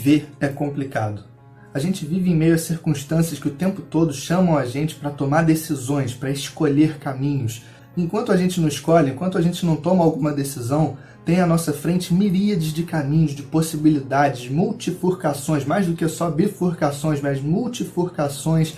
Viver é complicado. A gente vive em meio a circunstâncias que o tempo todo chamam a gente para tomar decisões, para escolher caminhos. Enquanto a gente não escolhe, enquanto a gente não toma alguma decisão, tem à nossa frente miríades de caminhos, de possibilidades, multifurcações, mais do que só bifurcações, mas multifurcações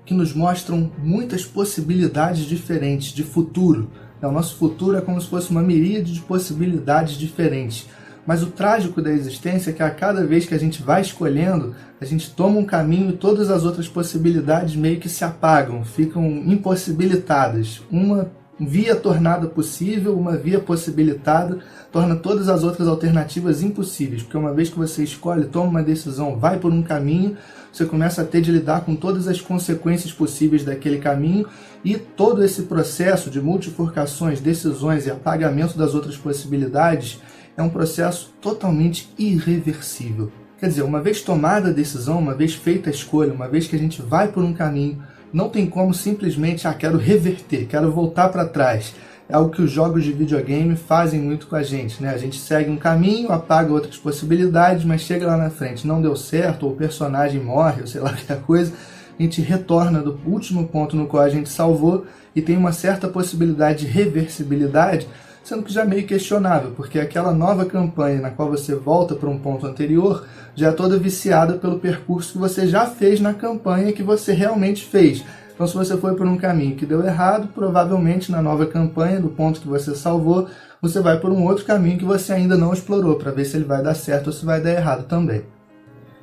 que nos mostram muitas possibilidades diferentes de futuro. O nosso futuro é como se fosse uma miríade de possibilidades diferentes. Mas o trágico da existência é que a cada vez que a gente vai escolhendo, a gente toma um caminho e todas as outras possibilidades meio que se apagam, ficam impossibilitadas. Uma via tornada possível, uma via possibilitada, torna todas as outras alternativas impossíveis. Porque uma vez que você escolhe, toma uma decisão, vai por um caminho, você começa a ter de lidar com todas as consequências possíveis daquele caminho, e todo esse processo de multifurcações, decisões e apagamento das outras possibilidades é um processo totalmente irreversível. Quer dizer, uma vez tomada a decisão, uma vez feita a escolha, uma vez que a gente vai por um caminho, não tem como simplesmente, quero reverter, quero voltar para trás. É algo que os jogos de videogame fazem muito com a gente, né? A gente segue um caminho, apaga outras possibilidades, mas chega lá na frente, não deu certo, ou o personagem morre, ou sei lá que coisa, a gente retorna do último ponto no qual a gente salvou e tem uma certa possibilidade de reversibilidade, sendo que já é meio questionável, porque aquela nova campanha na qual você volta para um ponto anterior já é toda viciada pelo percurso que você já fez na campanha que você realmente fez. Então, se você foi por um caminho que deu errado, provavelmente na nova campanha, do ponto que você salvou, você vai por um outro caminho que você ainda não explorou, para ver se ele vai dar certo ou se vai dar errado também.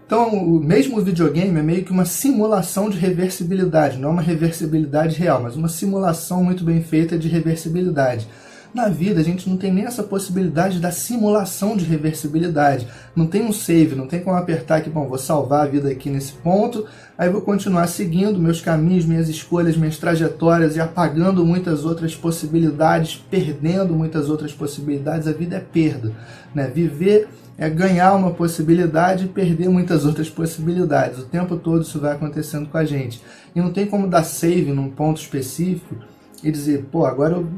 Então, o mesmo videogame é meio que uma simulação de reversibilidade, não uma reversibilidade real, mas uma simulação muito bem feita de reversibilidade. Na vida, a gente não tem nem essa possibilidade da simulação de reversibilidade. Não tem um save, não tem como apertar que, bom, vou salvar a vida aqui nesse ponto, aí vou continuar seguindo meus caminhos, minhas escolhas, minhas trajetórias e apagando muitas outras possibilidades, perdendo muitas outras possibilidades. A vida é perda, né? Viver é ganhar uma possibilidade e perder muitas outras possibilidades. O tempo todo isso vai acontecendo com a gente. E não tem como dar save num ponto específico e dizer, pô, agora eu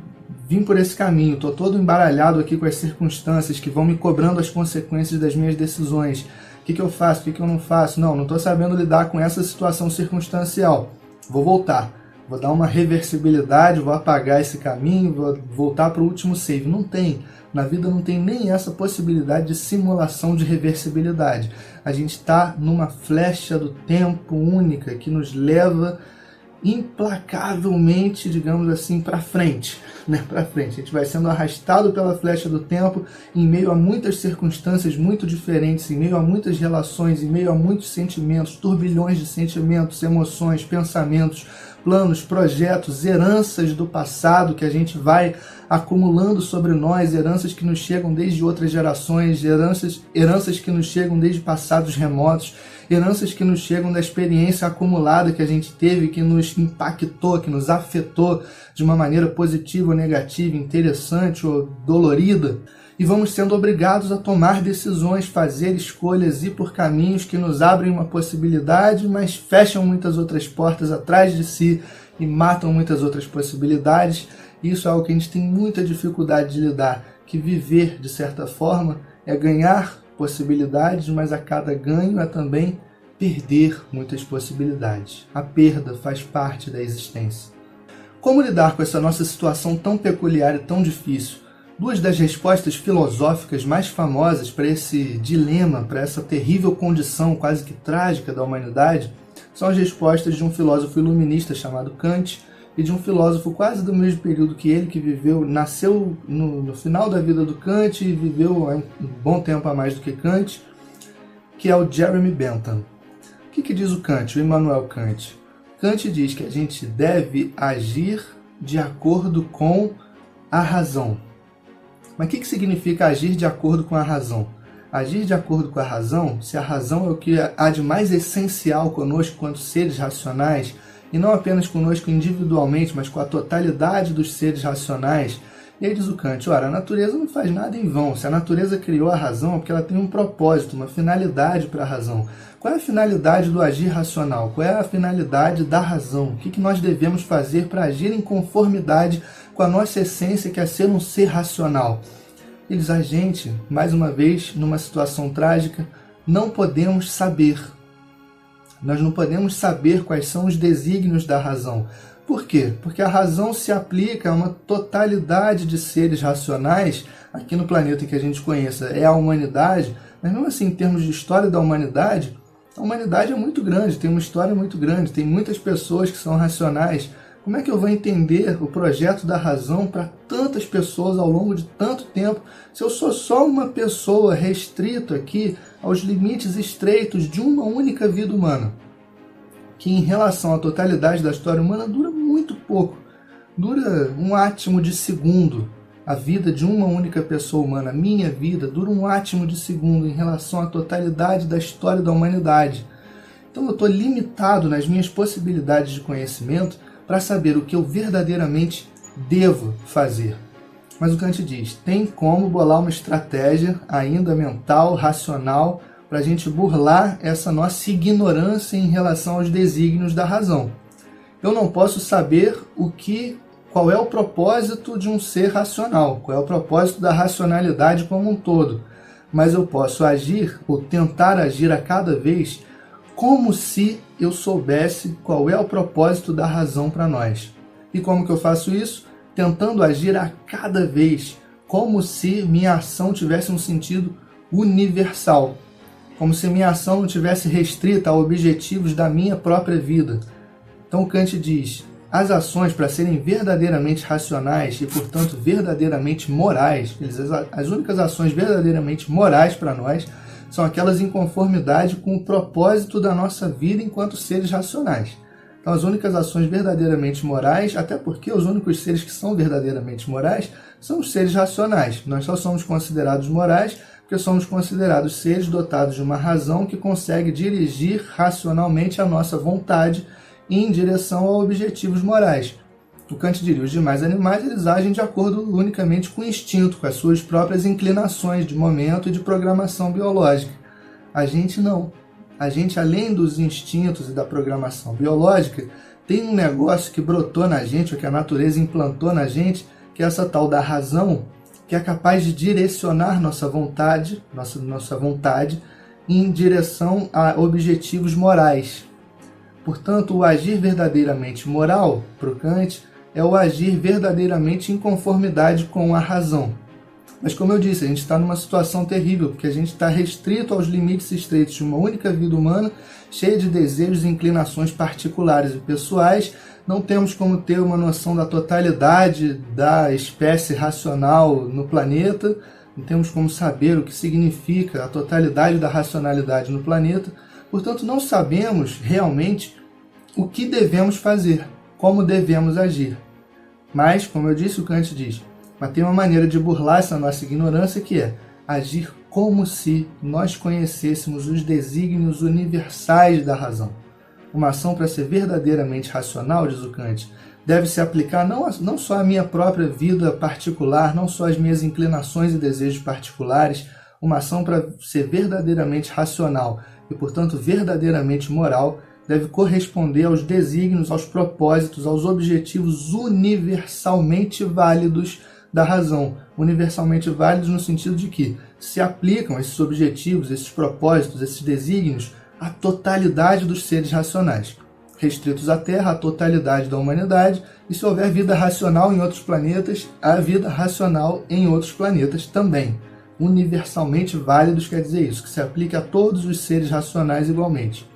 vim por esse caminho, estou todo embaralhado aqui com as circunstâncias que vão me cobrando as consequências das minhas decisões. O que eu faço, o que eu não faço? Não estou sabendo lidar com essa situação circunstancial. Vou voltar, vou dar uma reversibilidade, vou apagar esse caminho, vou voltar para o último save. Não tem. Na vida não tem nem essa possibilidade de simulação de reversibilidade. A gente está numa flecha do tempo única que nos leva implacavelmente, digamos assim, para frente, né? Para frente. A gente vai sendo arrastado pela flecha do tempo em meio a muitas circunstâncias muito diferentes, em meio a muitas relações, em meio a muitos sentimentos, turbilhões de sentimentos, emoções, pensamentos, planos, projetos, heranças do passado que a gente vai acumulando sobre nós, heranças que nos chegam desde outras gerações, heranças que nos chegam desde passados remotos, heranças que nos chegam da experiência acumulada que a gente teve, que nos impactou, que nos afetou de uma maneira positiva ou negativa, interessante ou dolorida. E vamos sendo obrigados a tomar decisões, fazer escolhas, ir por caminhos que nos abrem uma possibilidade, mas fecham muitas outras portas atrás de si e matam muitas outras possibilidades. Isso é algo que a gente tem muita dificuldade de lidar, que viver, de certa forma, é ganhar possibilidades, mas a cada ganho é também perder muitas possibilidades. A perda faz parte da existência. Como lidar com essa nossa situação tão peculiar e tão difícil? Duas das respostas filosóficas mais famosas para esse dilema, para essa terrível condição quase que trágica da humanidade, são as respostas de um filósofo iluminista chamado Kant e de um filósofo quase do mesmo período que ele, que viveu, nasceu no final da vida do Kant e viveu um bom tempo a mais do que Kant, que é o Jeremy Bentham. O que diz o Kant, o Immanuel Kant? Kant diz que a gente deve agir de acordo com a razão. Mas o que significa agir de acordo com a razão? Agir de acordo com a razão, se a razão é o que há de mais essencial conosco quanto seres racionais, e não apenas conosco individualmente, mas com a totalidade dos seres racionais. E aí diz o Kant, ora, a natureza não faz nada em vão. Se a natureza criou a razão é porque ela tem um propósito, uma finalidade para a razão. Qual é a finalidade do agir racional? Qual é a finalidade da razão? O que nós devemos fazer para agir em conformidade com a nossa essência, que é ser um ser racional? Eles, a gente, mais uma vez, numa situação trágica, não podemos saber. Nós não podemos saber quais são os desígnios da razão. Por quê? Porque a razão se aplica a uma totalidade de seres racionais aqui no planeta que a gente conheça, é a humanidade, mas mesmo assim, em termos de história da humanidade, a humanidade é muito grande, tem uma história muito grande, tem muitas pessoas que são racionais. Como é que eu vou entender o projeto da razão para tantas pessoas ao longo de tanto tempo, se eu sou só uma pessoa restrita aqui aos limites estreitos de uma única vida humana, que em relação à totalidade da história humana dura muito pouco, dura um átimo de segundo. A vida de uma única pessoa humana, a minha vida, dura um átimo de segundo em relação à totalidade da história da humanidade. Então eu estou limitado nas minhas possibilidades de conhecimento para saber o que eu verdadeiramente devo fazer. Mas o Kant diz, tem como bolar uma estratégia ainda mental, racional, para a gente burlar essa nossa ignorância em relação aos desígnios da razão. Eu não posso saber qual é o propósito de um ser racional, qual é o propósito da racionalidade como um todo, mas eu posso agir ou tentar agir a cada vez como se eu soubesse qual é o propósito da razão para nós. E como que eu faço isso? Tentando agir a cada vez como se minha ação tivesse um sentido universal, como se minha ação não tivesse restrita a objetivos da minha própria vida. Então Kant diz, as ações para serem verdadeiramente racionais e, portanto, verdadeiramente morais, as únicas ações verdadeiramente morais para nós são aquelas em conformidade com o propósito da nossa vida enquanto seres racionais. Então as únicas ações verdadeiramente morais, até porque os únicos seres que são verdadeiramente morais são os seres racionais. Nós só somos considerados morais porque somos considerados seres dotados de uma razão que consegue dirigir racionalmente a nossa vontade em direção a objetivos morais. O Kant diria, os demais animais eles agem de acordo unicamente com o instinto, com as suas próprias inclinações de momento e de programação biológica. A gente não. A gente, além dos instintos e da programação biológica, tem um negócio que brotou na gente, ou que a natureza implantou na gente, que é essa tal da razão, que é capaz de direcionar nossa vontade em direção a objetivos morais. Portanto, o agir verdadeiramente moral, para o Kant, é o agir verdadeiramente em conformidade com a razão. Mas como eu disse, a gente está numa situação terrível, porque a gente está restrito aos limites estreitos de uma única vida humana, cheia de desejos e inclinações particulares e pessoais. Não temos como ter uma noção da totalidade da espécie racional no planeta, não temos como saber o que significa a totalidade da racionalidade no planeta. Portanto, não sabemos realmente o que devemos fazer, como devemos agir. Mas, como eu disse, o Kant diz, mas tem uma maneira de burlar essa nossa ignorância que é agir como se nós conhecêssemos os desígnios universais da razão. Uma ação para ser verdadeiramente racional, diz o Kant, deve se aplicar não só à minha própria vida particular, não só às minhas inclinações e desejos particulares. Uma ação para ser verdadeiramente racional e, portanto, verdadeiramente moral, deve corresponder aos desígnios, aos propósitos, aos objetivos universalmente válidos da razão. Universalmente válidos no sentido de que se aplicam esses objetivos, esses propósitos, esses desígnios à totalidade dos seres racionais. Restritos à Terra, à totalidade da humanidade, e se houver vida racional em outros planetas, há vida racional em outros planetas também. Universalmente válidos quer dizer isso, que se aplica a todos os seres racionais igualmente.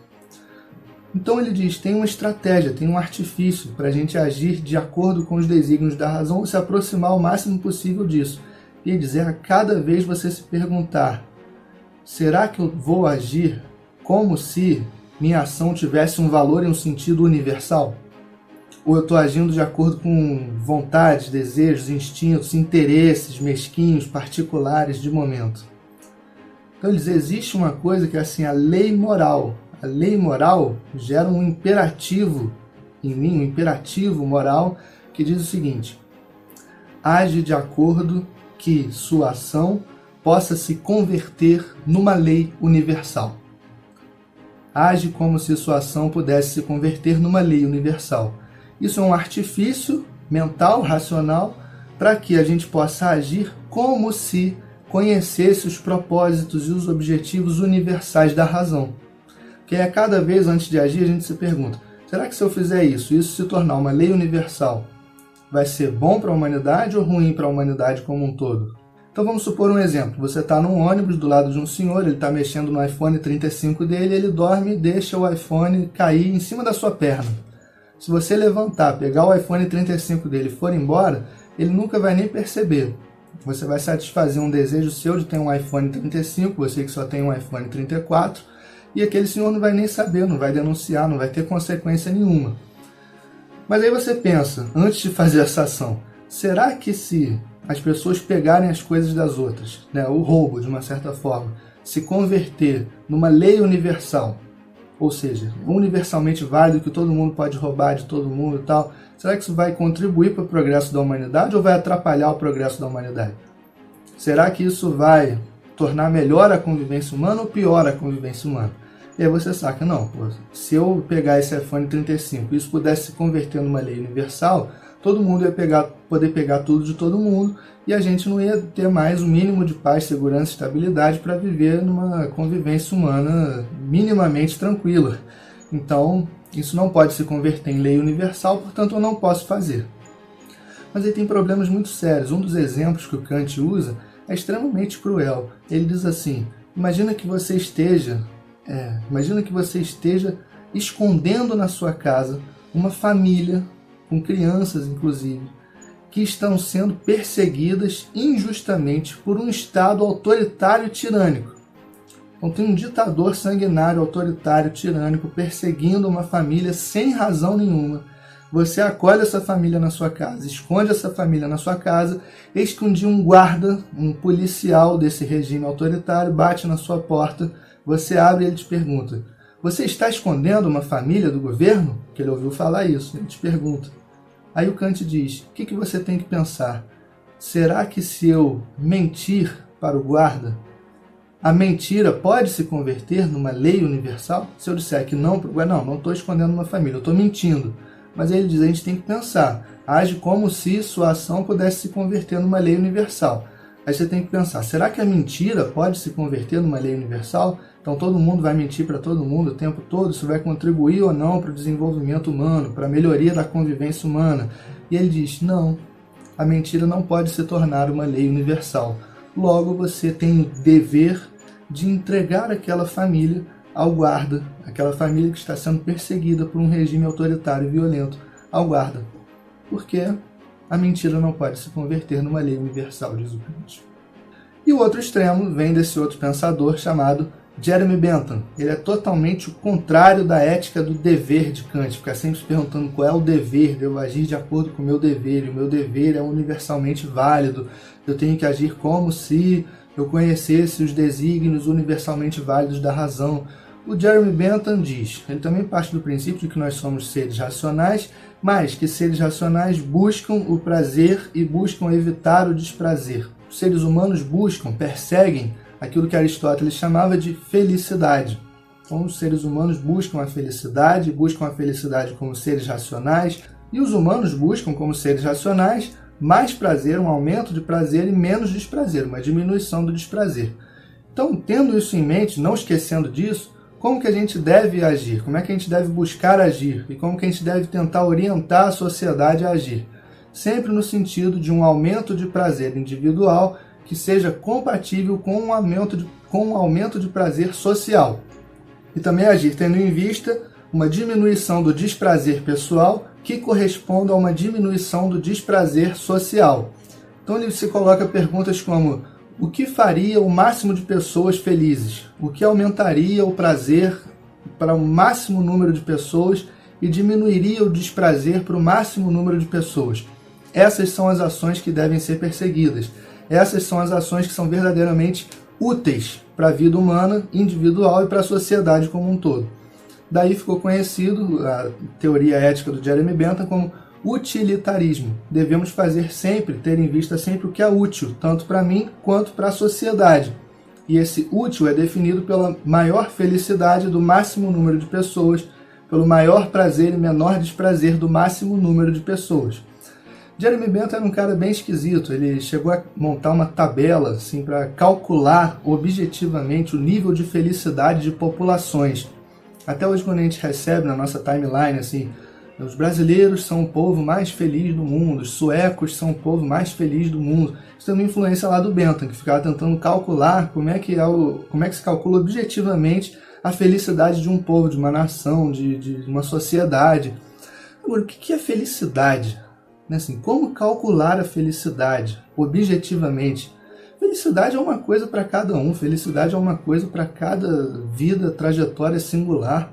Então ele diz, tem uma estratégia, tem um artifício para a gente agir de acordo com os desígnios da razão e se aproximar o máximo possível disso. E ele diz, a cada vez você se perguntar, será que eu vou agir como se minha ação tivesse um valor e um sentido universal? Ou eu estou agindo de acordo com vontades, desejos, instintos, interesses mesquinhos, particulares de momento? Então ele diz, existe uma coisa que é assim, a lei moral. A lei moral gera um imperativo em mim, um imperativo moral, que diz o seguinte, age de acordo que sua ação possa se converter numa lei universal. Age como se sua ação pudesse se converter numa lei universal. Isso é um artifício mental, racional, para que a gente possa agir como se conhecesse os propósitos e os objetivos universais da razão. Porque a cada vez antes de agir a gente se pergunta, será que se eu fizer isso, isso se tornar uma lei universal, vai ser bom para a humanidade ou ruim para a humanidade como um todo? Então vamos supor um exemplo, você está num ônibus do lado de um senhor, ele está mexendo no iPhone 35 dele, ele dorme e deixa o iPhone cair em cima da sua perna. Se você levantar, pegar o iPhone 35 dele e for embora, ele nunca vai nem perceber. Você vai satisfazer um desejo seu de ter um iPhone 35, você que só tem um iPhone 34, e aquele senhor não vai nem saber, não vai denunciar, não vai ter consequência nenhuma. Mas aí você pensa, antes de fazer essa ação, será que se as pessoas pegarem as coisas das outras, né, o roubo de uma certa forma, se converter numa lei universal, ou seja, universalmente válido, que todo mundo pode roubar de todo mundo e tal, será que isso vai contribuir para o progresso da humanidade ou vai atrapalhar o progresso da humanidade? Será que isso vai tornar melhor a convivência humana ou pior a convivência humana? E aí você saca, não, pô, se eu pegar esse iPhone 35 e isso pudesse se converter numa lei universal, todo mundo ia poder pegar tudo de todo mundo e a gente não ia ter mais o mínimo de paz, segurança e estabilidade para viver numa convivência humana minimamente tranquila. Então, isso não pode se converter em lei universal, portanto eu não posso fazer. Mas aí tem problemas muito sérios. Um dos exemplos que o Kant usa é extremamente cruel. Ele diz assim, imagina que você esteja escondendo na sua casa uma família, com crianças inclusive, que estão sendo perseguidas injustamente por um Estado autoritário e tirânico. Então tem um ditador sanguinário, autoritário, tirânico, perseguindo uma família sem razão nenhuma. Você acolhe essa família na sua casa, esconde essa família na sua casa, eis que um dia um guarda, um policial desse regime autoritário, bate na sua porta, você abre e ele te pergunta, você está escondendo uma família do governo? Que ele ouviu falar isso, ele te pergunta. Aí o Kant diz, o que você tem que pensar? Será que se eu mentir para o guarda, a mentira pode se converter numa lei universal? Se eu disser que não, não estou escondendo uma família, eu estou mentindo. Mas aí ele diz, a gente tem que pensar, age como se sua ação pudesse se converter numa lei universal. Aí você tem que pensar, será que a mentira pode se converter numa lei universal? Então todo mundo vai mentir para todo mundo o tempo todo? Isso vai contribuir ou não para o desenvolvimento humano, para a melhoria da convivência humana? E ele diz, não, a mentira não pode se tornar uma lei universal. Logo você tem o dever de entregar aquela família ao guarda, aquela família que está sendo perseguida por um regime autoritário e violento, ao guarda. Porque a mentira não pode se converter numa lei universal, diz o Kant. E o outro extremo vem desse outro pensador chamado Jeremy Bentham. Ele é totalmente o contrário da ética do dever de Kant, fica sempre se perguntando qual é o dever, devo agir de acordo com o meu dever, e o meu dever é universalmente válido, eu tenho que agir como se eu conhecesse os desígnios universalmente válidos da razão. O Jeremy Bentham diz, ele também parte do princípio de que nós somos seres racionais, mas que seres racionais buscam o prazer e buscam evitar o desprazer. Os seres humanos perseguem aquilo que Aristóteles chamava de felicidade. Então os seres humanos buscam a felicidade como seres racionais, e os humanos buscam como seres racionais mais prazer, um aumento de prazer e menos desprazer, uma diminuição do desprazer. Então, tendo isso em mente, não esquecendo disso, como que a gente deve agir? Como é que a gente deve buscar agir? E como que a gente deve tentar orientar a sociedade a agir? Sempre no sentido de um aumento de prazer individual que seja compatível com um aumento de prazer social. E também agir tendo em vista uma diminuição do desprazer pessoal que corresponda a uma diminuição do desprazer social. Então ele se coloca perguntas como: o que faria o máximo de pessoas felizes? O que aumentaria o prazer para o máximo número de pessoas e diminuiria o desprazer para o máximo número de pessoas? Essas são as ações que devem ser perseguidas. Essas são as ações que são verdadeiramente úteis para a vida humana, individual e para a sociedade como um todo. Daí ficou conhecido a teoria ética do Jeremy Bentham como utilitarismo. Devemos ter em vista sempre o que é útil, tanto para mim quanto para a sociedade. E esse útil é definido pela maior felicidade do máximo número de pessoas, pelo maior prazer e menor desprazer do máximo número de pessoas. Jeremy Bentham era um cara bem esquisito. Ele chegou a montar uma tabela assim, para calcular objetivamente o nível de felicidade de populações. Até hoje, quando a gente recebe na nossa timeline assim, os brasileiros são o povo mais feliz do mundo, os suecos são o povo mais feliz do mundo. Isso tem uma influência lá do Bentham, que ficava tentando calcular como é que se calcula objetivamente a felicidade de um povo, de uma nação, de uma sociedade. Agora, o que é felicidade? Assim, como calcular a felicidade objetivamente? Felicidade é uma coisa para cada um, felicidade é uma coisa para cada vida, trajetória singular.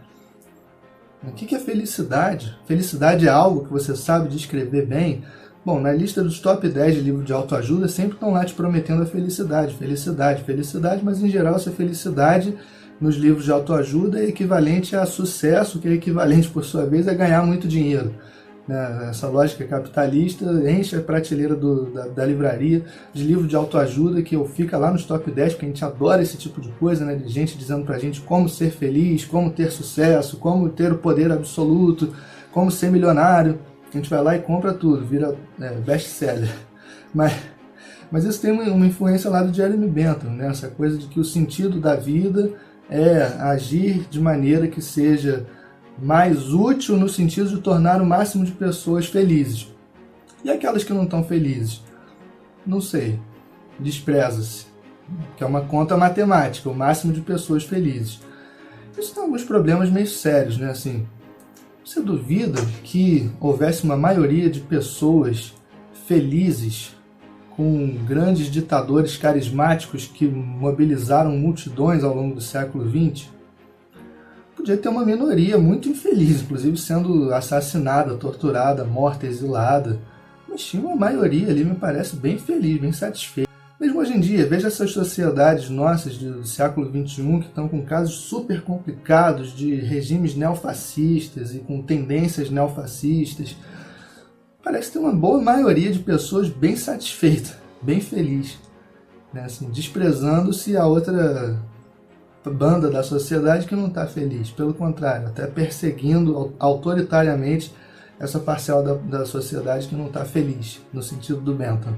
O que é felicidade? Felicidade é algo que você sabe descrever bem? Bom, na lista dos top 10 de livro de autoajuda sempre estão lá te prometendo a felicidade, felicidade, felicidade, mas em geral essa felicidade nos livros de autoajuda é equivalente a sucesso, que é equivalente por sua vez a ganhar muito dinheiro. Essa lógica capitalista enche a prateleira da livraria de livro de autoajuda que fica lá nos top 10, porque a gente adora esse tipo de coisa, né? De gente dizendo pra gente como ser feliz, como ter sucesso, como ter o poder absoluto, como ser milionário. A gente vai lá e compra tudo, vira best-seller. Mas isso tem uma influência lá do Jeremy Bentham, né? Essa coisa de que o sentido da vida é agir de maneira que seja mais útil no sentido de tornar o máximo de pessoas felizes. E aquelas que não estão felizes? Não sei. Despreza-se. Que é uma conta matemática, o máximo de pessoas felizes. Isso tem alguns problemas meio sérios, né? Assim, você duvida que houvesse uma maioria de pessoas felizes com grandes ditadores carismáticos que mobilizaram multidões ao longo do século XX? Podia ter uma minoria muito infeliz, inclusive sendo assassinada, torturada, morta, exilada. Mas tinha uma maioria ali, me parece, bem feliz, bem satisfeita. Mesmo hoje em dia, veja essas sociedades nossas do século XXI que estão com casos super complicados de regimes neofascistas e com tendências neofascistas. Parece ter uma boa maioria de pessoas bem satisfeitas, bem felizes, né? Assim, desprezando-se a outra banda da sociedade que não está feliz, pelo contrário, até perseguindo autoritariamente essa parcela da sociedade que não está feliz, no sentido do Bentham.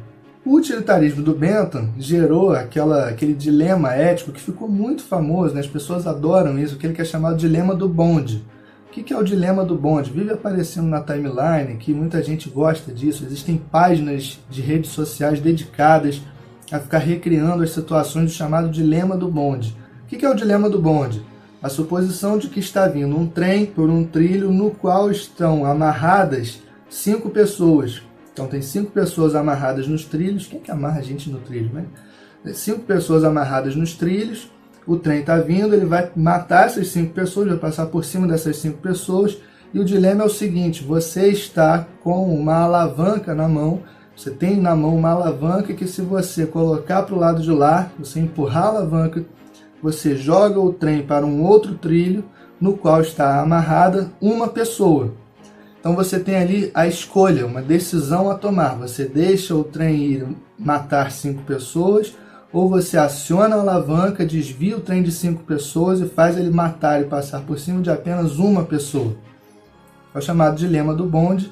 O utilitarismo do Bentham gerou aquele dilema ético que ficou muito famoso, né? As pessoas adoram isso, aquele que é chamado dilema do bonde. O que é o dilema do bonde? Vive aparecendo na timeline, que muita gente gosta disso, existem páginas de redes sociais dedicadas a ficar recriando as situações do chamado dilema do bonde. O que é o dilema do bonde? A suposição de que está vindo um trem por um trilho no qual estão amarradas 5 pessoas. Então tem 5 pessoas amarradas nos trilhos. Quem que amarra a gente no trilho, né? 5 pessoas amarradas nos trilhos. O trem está vindo, ele vai matar essas 5 pessoas, vai passar por cima dessas 5 pessoas. E o dilema é o seguinte: você está com uma alavanca na mão. Você tem na mão uma alavanca que, se você colocar para o lado de lá, você empurrar a alavanca, você joga o trem para um outro trilho no qual está amarrada uma pessoa. Então você tem ali a escolha, uma decisão a tomar. Você deixa o trem ir matar 5 pessoas, ou você aciona a alavanca, desvia o trem de 5 pessoas e faz ele matar e passar por cima de apenas uma pessoa. É o chamado dilema do bonde,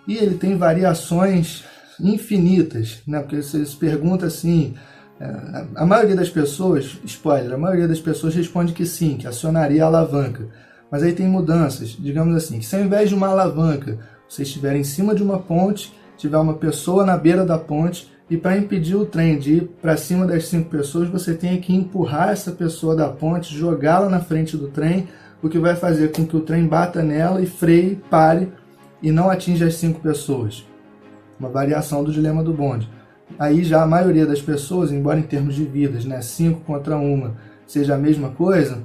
e ele tem variações infinitas, né? Porque você se pergunta assim, a maioria das pessoas, spoiler, a maioria das pessoas responde que sim, que acionaria a alavanca. Mas aí tem mudanças, digamos assim, que se ao invés de uma alavanca, você estiver em cima de uma ponte, tiver uma pessoa na beira da ponte, e para impedir o trem de ir para cima das 5 pessoas, você tem que empurrar essa pessoa da ponte, jogá-la na frente do trem, o que vai fazer com que o trem bata nela e freie, pare e não atinja as 5 pessoas. Uma variação do dilema do bonde. Aí já a maioria das pessoas, embora em termos de vidas, né, 5 contra 1 seja a mesma coisa,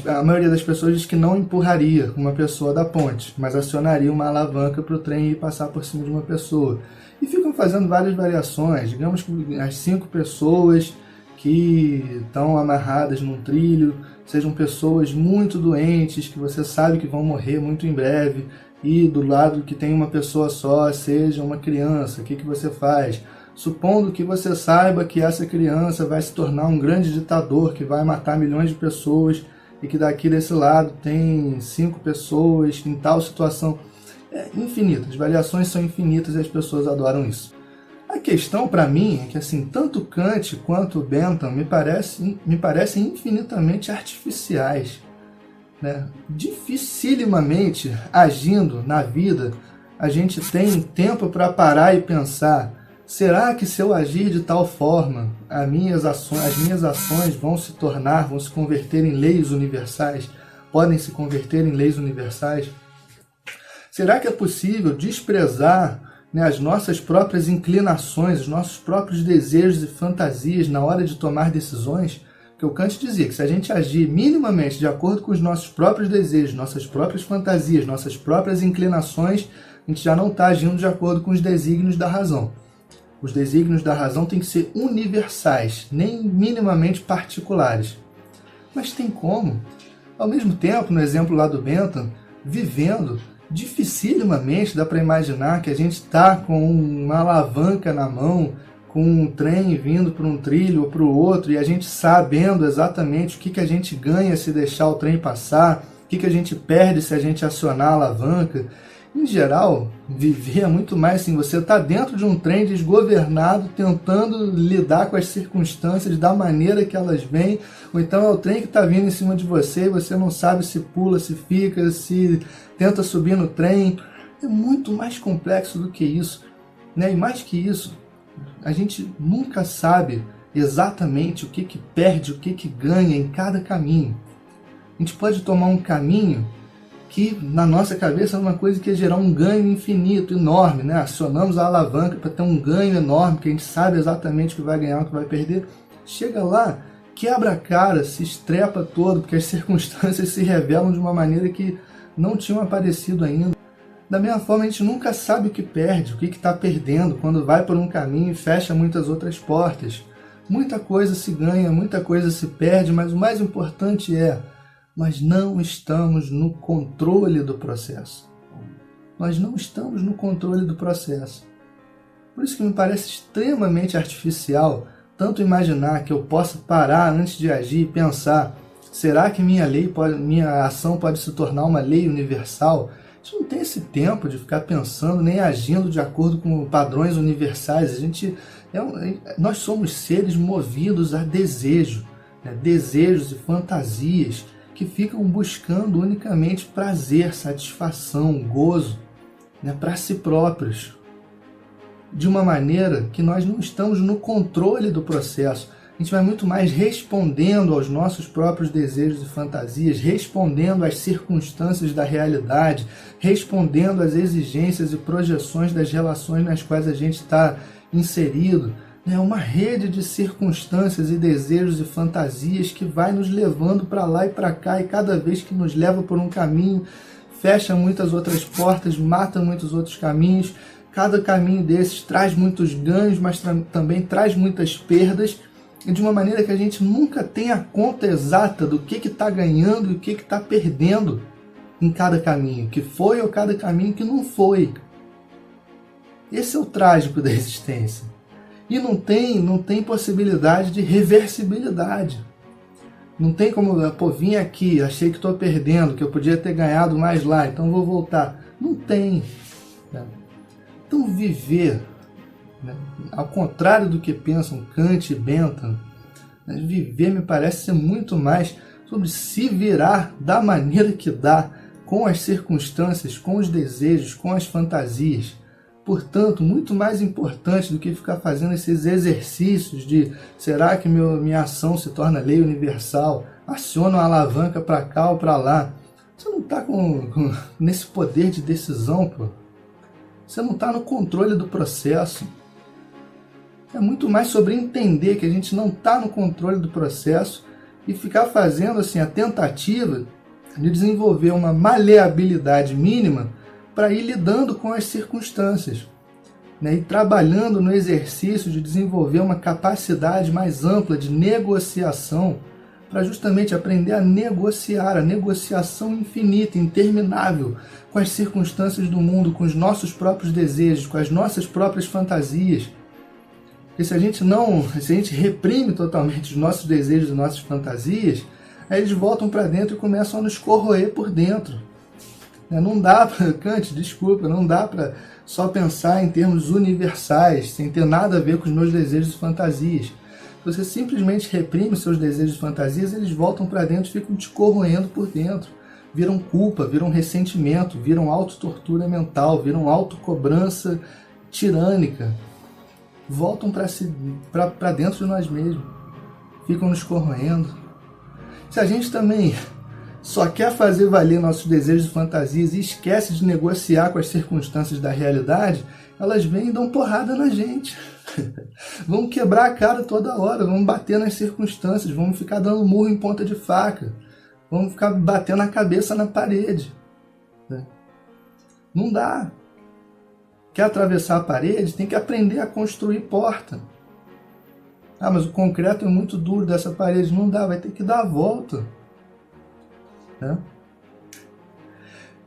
a maioria das pessoas diz que não empurraria uma pessoa da ponte, mas acionaria uma alavanca para o trem ir passar por cima de uma pessoa. E ficam fazendo várias variações, digamos que as 5 pessoas que estão amarradas num trilho sejam pessoas muito doentes, que você sabe que vão morrer muito em breve, e do lado que tem uma pessoa só seja uma criança. O que você faz? Supondo que você saiba que essa criança vai se tornar um grande ditador que vai matar milhões de pessoas, e que daqui desse lado tem 5 pessoas em tal situação. é infinito, as variações são infinitas e as pessoas adoram isso. A questão para mim é que assim, tanto Kant quanto Bentham me parecem infinitamente artificiais, né? Dificilmente agindo na vida a gente tem tempo para parar e pensar: será que se eu agir de tal forma, as minhas ações vão se converter em leis universais? Podem se converter em leis universais? Será que é possível desprezar, né, as nossas próprias inclinações, os nossos próprios desejos e fantasias na hora de tomar decisões? Porque o Kant dizia que se a gente agir minimamente de acordo com os nossos próprios desejos, nossas próprias fantasias, nossas próprias inclinações, a gente já não está agindo de acordo com os desígnios da razão. Os desígnios da razão têm que ser universais, nem minimamente particulares. Mas tem como? Ao mesmo tempo, no exemplo lá do Bentham, vivendo, dificilmente dá para imaginar que a gente está com uma alavanca na mão, com um trem vindo para um trilho ou para o outro, e a gente sabendo exatamente o que a gente ganha se deixar o trem passar, o que a gente perde se a gente acionar a alavanca. Em geral, viver é muito mais assim, você está dentro de um trem desgovernado, tentando lidar com as circunstâncias da maneira que elas vêm, ou então é o trem que está vindo em cima de você e você não sabe se pula, se fica, se tenta subir no trem. É muito mais complexo do que isso, né? E mais que isso, a gente nunca sabe exatamente o que perde, o que ganha em cada caminho. A gente pode tomar um caminho que na nossa cabeça é uma coisa que ia gerar um ganho infinito, enorme, né? Acionamos a alavanca para ter um ganho enorme, que a gente sabe exatamente o que vai ganhar, o que vai perder. Chega lá, quebra a cara, se estrepa todo, porque as circunstâncias se revelam de uma maneira que não tinham aparecido ainda. Da mesma forma, a gente nunca sabe o que perde, o que está perdendo, quando vai por um caminho e fecha muitas outras portas. Muita coisa se ganha, muita coisa se perde, mas o mais importante é: nós não estamos no controle do processo. Nós não estamos no controle do processo. Por isso que me parece extremamente artificial tanto imaginar que eu possa parar antes de agir e pensar: será que minha ação pode se tornar uma lei universal? A gente não tem esse tempo de ficar pensando nem agindo de acordo com padrões universais. Nós somos seres movidos a desejo, né? Desejos e fantasias que ficam buscando unicamente prazer, satisfação, gozo, né, para si próprios, de uma maneira que nós não estamos no controle do processo. A gente vai muito mais respondendo aos nossos próprios desejos e fantasias, respondendo às circunstâncias da realidade, respondendo às exigências e projeções das relações nas quais a gente está inserido. É uma rede de circunstâncias e desejos e fantasias que vai nos levando para lá e para cá, e cada vez que nos leva por um caminho, fecha muitas outras portas, mata muitos outros caminhos. Cada caminho desses traz muitos ganhos, mas também traz muitas perdas, e de uma maneira que a gente nunca tem a conta exata do que está ganhando e o que está perdendo em cada caminho, que foi ou cada caminho que não foi. Esse é o trágico da existência. E não tem possibilidade de reversibilidade. Não tem como, vim aqui, achei que estou perdendo, que eu podia ter ganhado mais lá, então vou voltar. Não tem. Né? Então viver, né, ao contrário do que pensam Kant e Bentham, né, viver me parece ser muito mais sobre se virar da maneira que dá, com as circunstâncias, com os desejos, com as fantasias. Portanto, muito mais importante do que ficar fazendo esses exercícios de: será que minha ação se torna lei universal? Aciono a alavanca para cá ou para lá. Você não está nesse poder de decisão, pô. Você não está no controle do processo. É muito mais sobre entender que a gente não está no controle do processo e ficar fazendo assim a tentativa de desenvolver uma maleabilidade mínima para ir lidando com as circunstâncias, né? E trabalhando no exercício de desenvolver uma capacidade mais ampla de negociação, para justamente aprender a negociar, a negociação infinita, interminável, com as circunstâncias do mundo, com os nossos próprios desejos, com as nossas próprias fantasias. Porque se a gente reprime totalmente os nossos desejos e nossas fantasias, aí eles voltam para dentro e começam a nos corroer por dentro. Não dá para, Kant, desculpa, não dá para só pensar em termos universais, sem ter nada a ver com os meus desejos e fantasias. Se você simplesmente reprime os seus desejos e fantasias, eles voltam para dentro e ficam te corroendo por dentro. Viram culpa, viram ressentimento, viram autotortura mental, viram autocobrança tirânica. Voltam para dentro de nós mesmos. Ficam nos corroendo. Se a gente também só quer fazer valer nossos desejos e fantasias e esquece de negociar com as circunstâncias da realidade, elas vêm e dão porrada na gente. Vamos quebrar a cara toda hora, vamos bater nas circunstâncias, vamos ficar dando murro em ponta de faca, vamos ficar batendo a cabeça na parede. Não dá. Quer atravessar a parede, tem que aprender a construir porta. Ah, mas o concreto é muito duro dessa parede. Não dá, vai ter que dar a volta.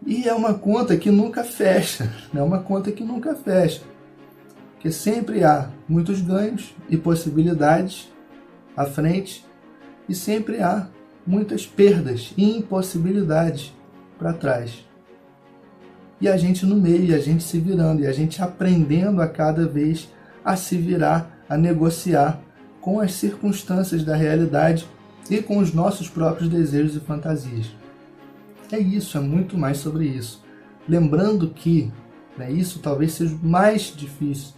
E é uma conta que nunca fecha. É uma conta que nunca fecha. Porque sempre há muitos ganhos e possibilidades à frente. E sempre há muitas perdas e impossibilidades para trás. E a gente no meio, e a gente se virando, e a gente aprendendo a cada vez a se virar, a negociar com as circunstâncias da realidade e com os nossos próprios desejos e fantasias. É isso, é muito mais sobre isso. Lembrando que isso talvez seja mais difícil.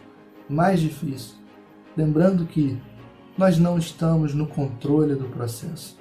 Lembrando que nós não estamos no controle do processo.